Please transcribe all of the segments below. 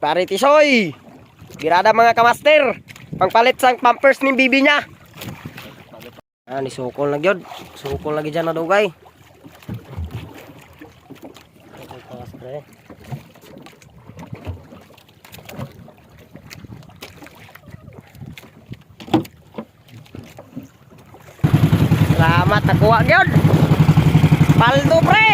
Pare Tisoy. Birada mga kamaster. Pangpalit sang pampers ni bibi niya. Ni sukol na gyud. Sukol lagi dyan na dugay. Salamat nakuha gyud. Paldo pre.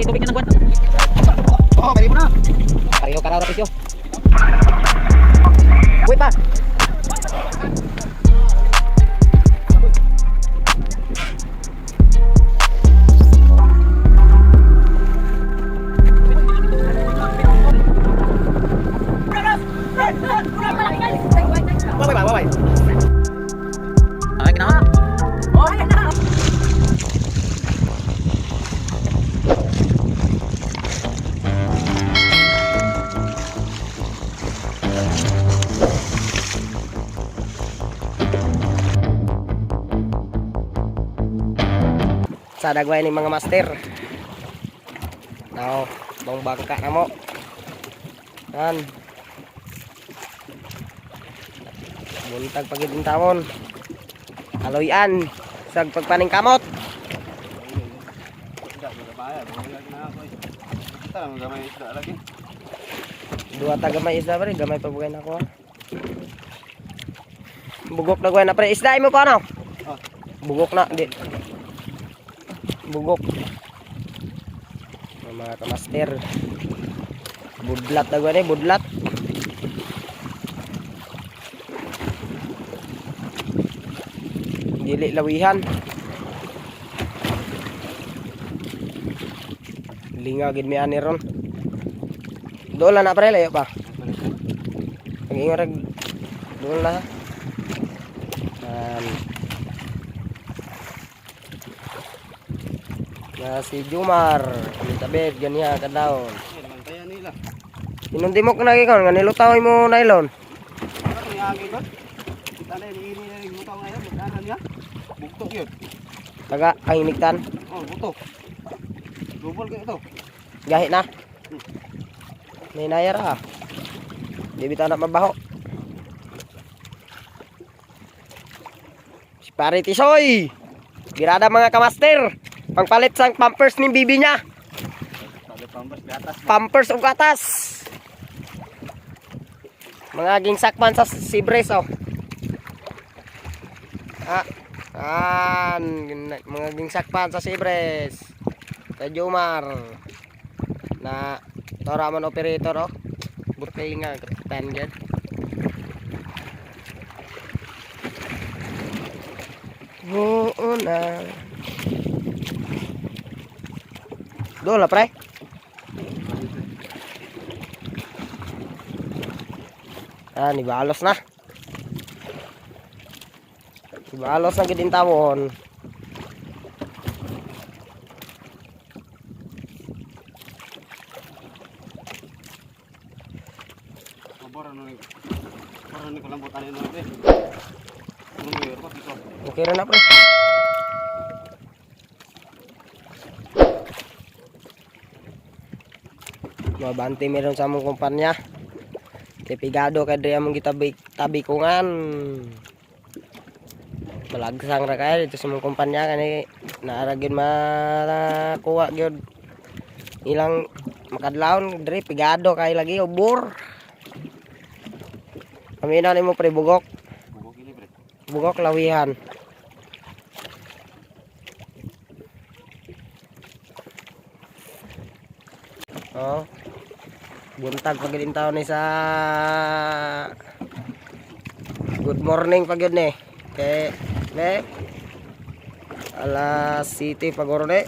Tubig na nagwan. Oh, pwede mo na. Pareho ka raw pisyo. Wait pa. Bye. Ay, kenapa? Oh, kenapa? Sa dagway ni mga master. Now, bang bangka na mo. Yan. Buntag pagidin tamon. Aloyan. Sag pagpaning kamot. Dua ta gamay isda pre, gamay pa bugay na ako. Bugok na gawin na pre. Isda mo pa ano? Bugok na, di. Bugok. Mga kamaster. Budlat na gawin eh, budlat. Dili lawihan. Lingagin mi ani ron. Doon na pre, layo pa. Pag-ingorag doon na. Si Jumar, tabed ganyan kadaon. Inundi mo kanagi kon nga nilutaw mo nylon. Taga ay iniktan. Oh, buto. Double kayo ito. Gahi na. May nayar ah. Di bitaw na mabaho. Si Pare Tisoy. Birada mga kamaster. Pangpalit sang pampers ni bibi niya. Pampers o gatas. Mga gingsakman sa Sibres oh. Mga gingsakman sa Sibres. Sa Jumar. Na toraman operator oh. Butkay nga kapitan dyan. Oo na. Doon pre. Nibalos na. Nibalos na gidin tawon. Okay na pre. Mabante meron sa among kumpanya. Kay pigado kay diri among tabi kungan. Malagsang ra kay dito sa among kumpanya kani naara gyud makuha gyud ilang makadlawon diri pigado kay lagi ubor. Kami na nimo pre bugok. Bugok ini pre. Bugok lawihan. Oh. Buntag pagin taon ni sa good morning pagid ni kay ne alas city pagoro ni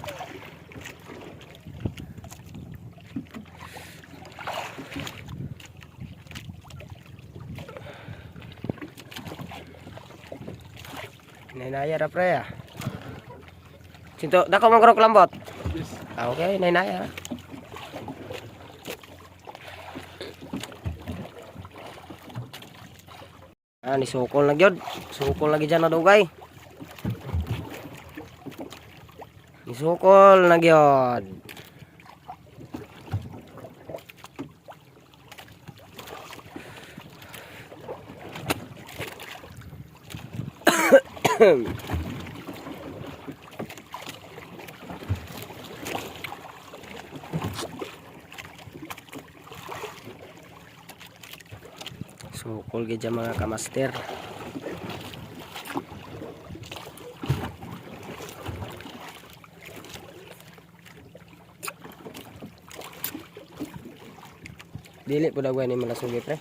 Nainaya ra pre ah. Sinto, dako man krok lambot. Yes. Ah, okay, nainaya ra. Ah, ni sukol na gyud. Sukol lagi dyan na dugay. Ni sukol na gyud. Sukol gid dyan mga kamaster. Dili po dagway ni malasugi pre.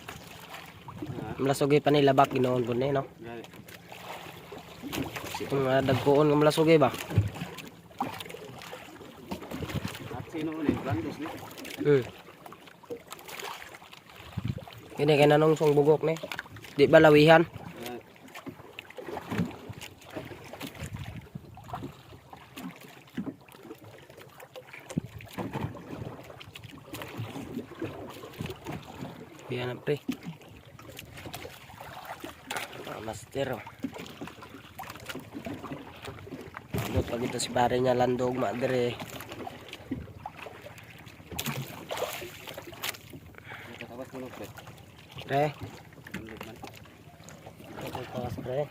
Malasugi pa ni labak ginoon po ni no. Gali. Itong dagkoon ng malasugi ba? At sino ulit? Brandos ni. Kini kay nanong song bugok ni. Di ba lawihan? Gali. Yan na pre. Master. Ano pag ito si pare niya landog madre. Nakatawas mo pre. Pre. Landog man. Ito tawas pre.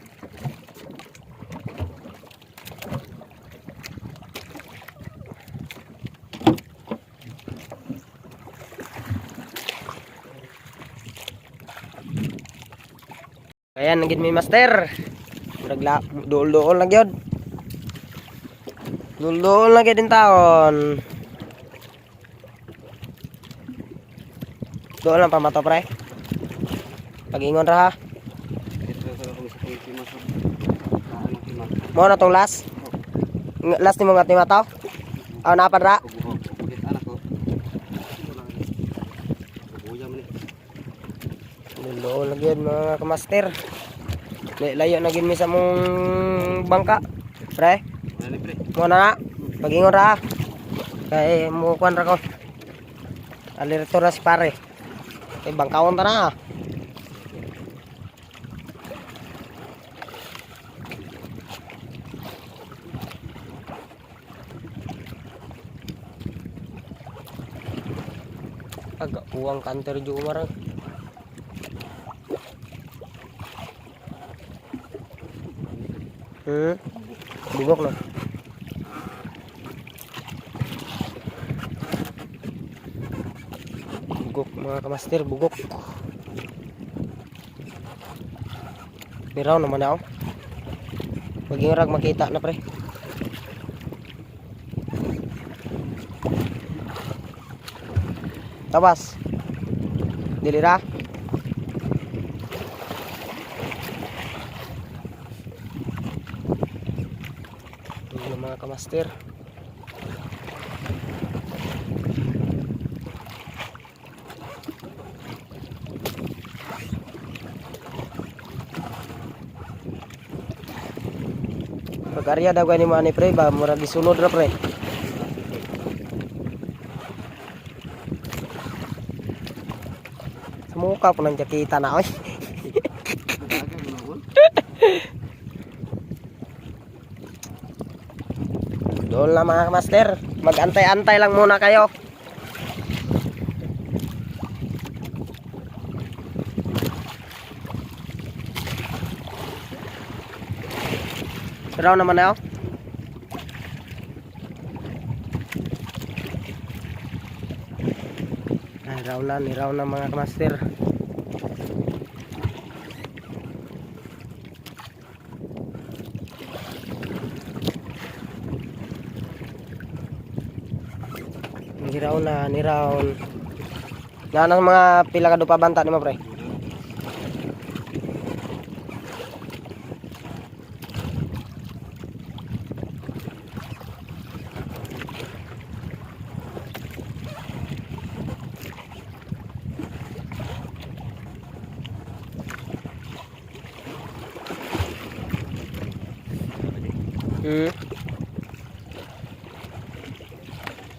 Ayan, naging may master. Nagla, dool-dool lang yun. Dool-dool lang din taon. Dool lang pamato pre. Pag-ingon ra ha. Ito sa akong sa pagkima sa. Ano kima? Mo na tong last. Last ni mga timataw. Aw na ra. Buhok. Bukit anak ko. Buya man ni. Dool lang yun mga kamaster. Layo na gin mi sa mong bangka. Pre. Gali pre. Mo na. Pag-ingon ra ha. Kay mo kuan ra ko. Alirto ra si pare. Kay bangkaon ta na ha. Agak uang kantor juga marang. Bugok na. Bugok mga kamaster, bugok. Niraw naman ako. Maging rag makita na pre. Tabas. Dilira. Ito mga kamaster. Pag-arya daw ni mo ani pre ba murag gisunod ra pre. Mukha po ng jakita na oy. Doon lang mga master. Mag-antay-antay lang muna kayo. Raw naman na Niraw na mga master. Niraw. Nga ng mga pila ka dupa banta ni mo pre.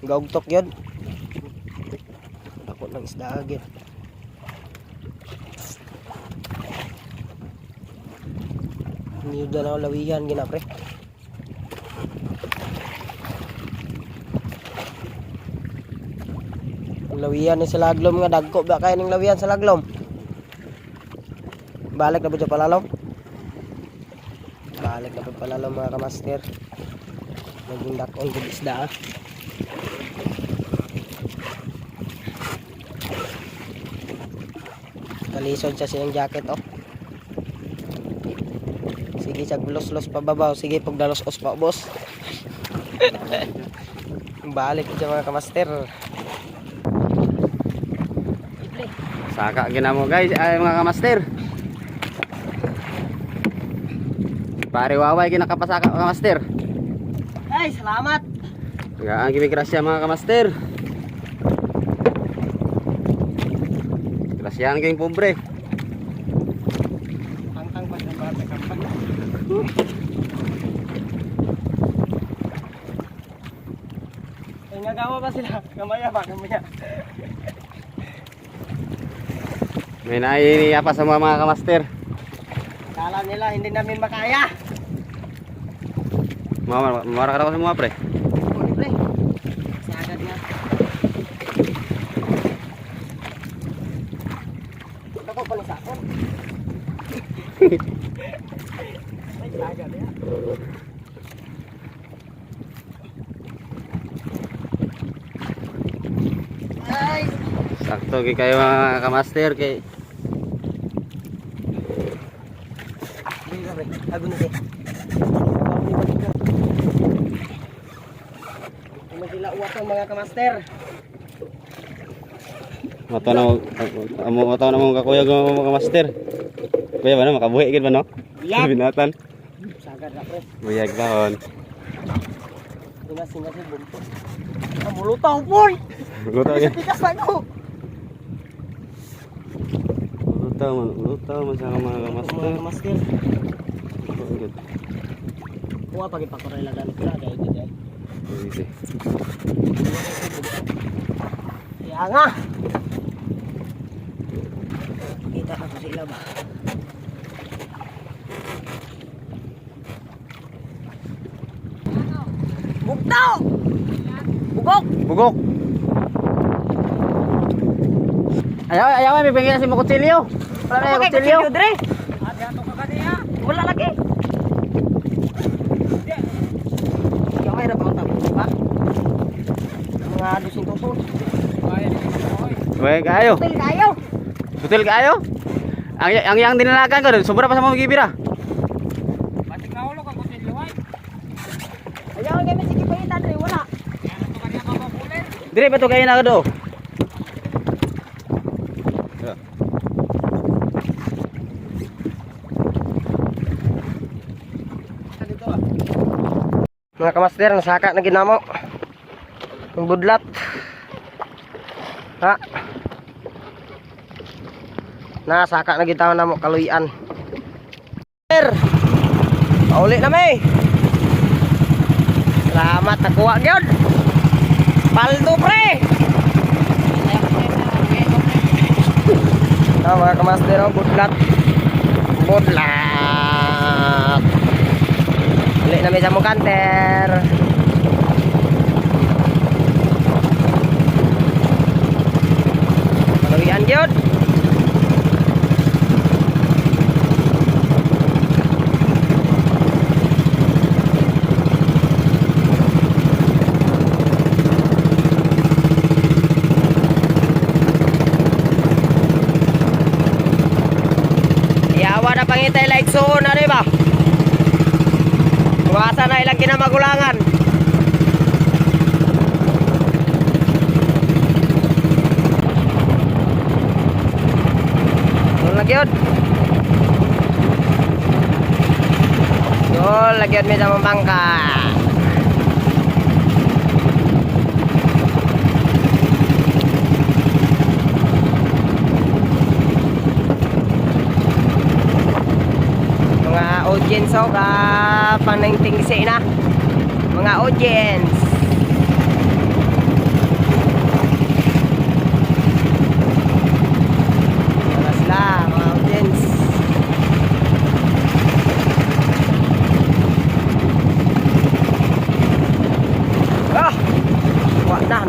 Gaugtok yun. Takot ng isda agad. Niyod na ako lawihan gina pre. Lawihan ni sa laglom nga dagko ba kay ning lawihan sa laglom. Balik na po sa palalom. Balik na po palalom mga kamaster. Naging dakong gud isda. Kalisod sa silang jacket oh. Sige sag los-los pababaw. Sige pag dalos-os pa boss. Balik sa mga kamaster. Saka ginamo guys, ay mga kamaster. Pare waway kinakapasaka mga kamaster. Ay, salamat. Gaan gimi grasya mga kamaster. Grasyahan kayong pobre. Tangtang pa ng bata kampang. Ay, nagawa ba sila? Kamaya ba? Kamaya. May nainiya pa sa mga kamaster. Kala nila hindi namin makaya. Mawara ka daw sa mga pre. Uy, pre. Sagad nga. Ako pa ni sakon. Ay, sagad ya. Ay. Sakto kay kayo mga kamaster kay Ago na siya. Hindi sila uwatong mga kamaster. Mata na mo kakuyag mga kamaster. Kuya ba na makabuhi gid ba no? Buyag. Binatan. Sagad na pre. Buyag dahon. Singa si bumpo. Mulutaw boy. Luto gyud. Tikas na ko. Luto man sa mga kamaster. Mga kamaster. Good. Kuha pag ipakorelagan ko na kaya gid. Easy. Ya nga. Kita ako sila ba? Bugtaw! Bugok! Bugok. Ayaw may bigyan si Mokutsilyo. Wala na yung kutsilyo. Dre. Ate ato ka kaniya. Wala lagi. Yung ay rapaw tabo ba? Mga dusing tusod. Wey kayo. Hotel kayo. Betul kayo? Ang yang dinalagan ko doon, sobra pa sa mga gibira. Pati kaulo ka kutsilyo ay. Ayaw kami sige pa ita Dre wala. Dire pa to kayo na do. Mga kamaster, nasaka na ginamo. Ang budlat. Ha? Nasaka na gitaw na mo kaluyan. Pauli na may. Salamat nakuha gyud. Paldo pre. Mga kamaster, ang budlat. Budlat. Uli na may sa mong kanter. Kaluyan gyud. Yawa na pangitay like soon, ano ba? Kuwasa na ilang kinamagulangan. Doon lagyod. Doon lagyod may sa mambangka. Mga audience oh, paningtingsi na. Mga audience. Alas lang, mga audience. Ah!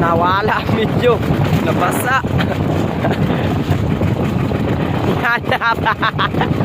Nawala medyo. Nabasa. Yan na.